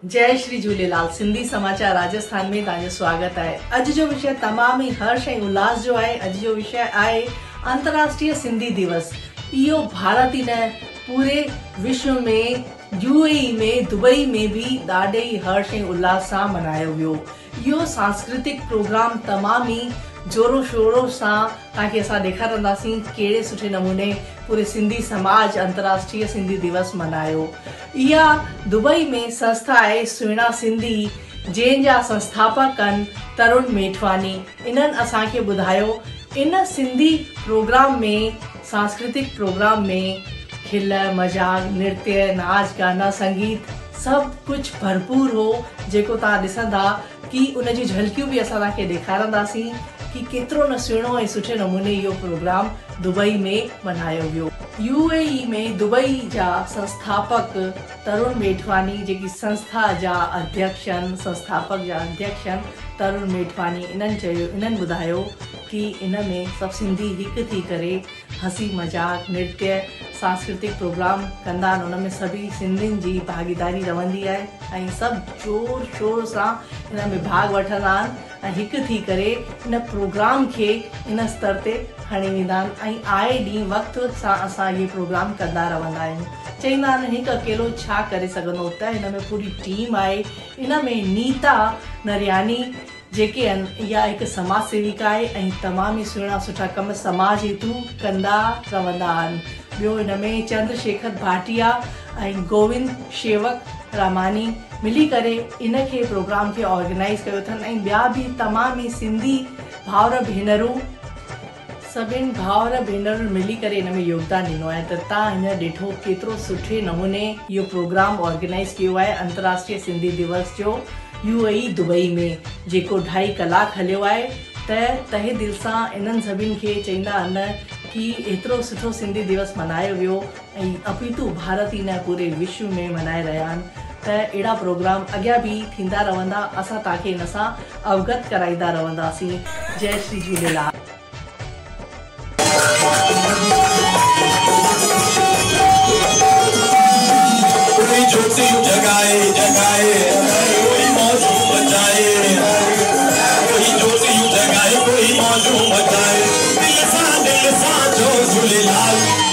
जय श्री झूलेलाल। सिंधी समाचार राजस्थान में तव्हांजो स्वागत है। अॼु जो विषय तमाम ही हर्ष ऐं उल्लास जो है। अॼु जो विषय आहे अंतर्राष्ट्रीय सिंधी दिवस। इहो भारत ही न पूरे विश्व में यूएई में दुबई में भी ॾाढे ही हर्ष ऐं उल्लास सां मनायो वियो। इहो सांस्कृतिक प्रोग्राम तमाम ही जोरो शोरो सां तव्हांखे असां ॾेखारींदासीं कहिड़े सुठे नमूने पूरे सिंधी समाज अंतर्राष्ट्रीय सिंधी दिवस मनायो। इहा दुबई में संस्था आहे सुहिणा सिंधी, जंहिंजा संस्थापक आहिनि तरुण मेठवानी। इन्हनि असांखे ॿुधायो इन सिंधी प्रोग्राम में सांस्कृतिक प्रोग्राम में खिल मजाक नृत्य नाच गाना संगीत सभु कुझु भरपूर हो, जेको तव्हां ॾिसंदा कि उनजी झलकियूं बि असां तव्हांखे ॾेखारींदासीं कि केतिरो न सुहिणो ऐं सुठे नमूने इहो प्रोग्राम दुबई में मनायो वियो। यूएई में दुबई जा संस्थापक तरुण मेठवानी, जेकी संस्था जा अध्यक्ष आहिनि, संस्थापक जा अध्यक्ष आहिनि तरुण मेठवानी, इन्हनि ॿुधायो कि इन में सभु सिंधी हिकु थी करे हंसी मजाक नृत्य सांस्कृतिक प्रोग्राम कंदा आहिनि। उन में सभी सिंधियुनि जी भागीदारी रहंदी आहे ऐं सभु जोर शोर सां इन में भाग वठंदा आहिनि ऐं हिकु थी करे इन प्रोग्राम खे इन स्तर ते खणी वेंदा आहिनि ऐं आए ॾींहुं वक़्त सां असां इहे प्रोग्राम कंदा रहंदा आहियूं। चवंदा आहिनि हिकु अकेलो छा करे सघंदो, त हिन में पूरी टीम आहे। इन में नीता नरियानी जेके आहिनि, इहा हिकु समाज सेविका आहे ऐं तमामु ई सुहिणा सुठा कम समाज हेतु कंदा रहंदा आहिनि। ॿियो हिन में चंद्रशेखर भाटिया ऐं गोविंद शेवक रामानी मिली करे इन खे प्रोग्राम खे ऑर्गेनाइज़ कयो अथनि ऐं ॿिया बि तमामु ई सिंधी भाउर भेनरूं सभिनि भाउर भेनरुनि मिली करे इन में योगदान ॾिनो आहे। त तव्हां हींअर ॾिठो केतिरो सुठे नमूने इहो प्रोग्राम ऑर्गेनाइज़ कयो आहे अंतर्राष्ट्रीय सिंधी दिवस जो यूएई दुबई में, जेको 2.5 कलाक हलियो आहे। त तहे दिलि सां इन्हनि सभिनि खे चवंदा आहिनि कि एतिरो सुठो सिंधी दिवस मनायो वियो ऐं अपितु भारत ई न पूरे विश्व में मनाए रहिया आहिनि। त अहिड़ा प्रोग्राम अॻियां बि थींदा रहंदा, असां तव्हांखे इन सां अवगत कराईंदा रहंदासीं। जय श्री झूलेलाल। जगाए जगाए कोई मौजू बचाए, कोई ज्योति जगाए कोई मौजू बचाए, दिल सा जो झूलेलाल।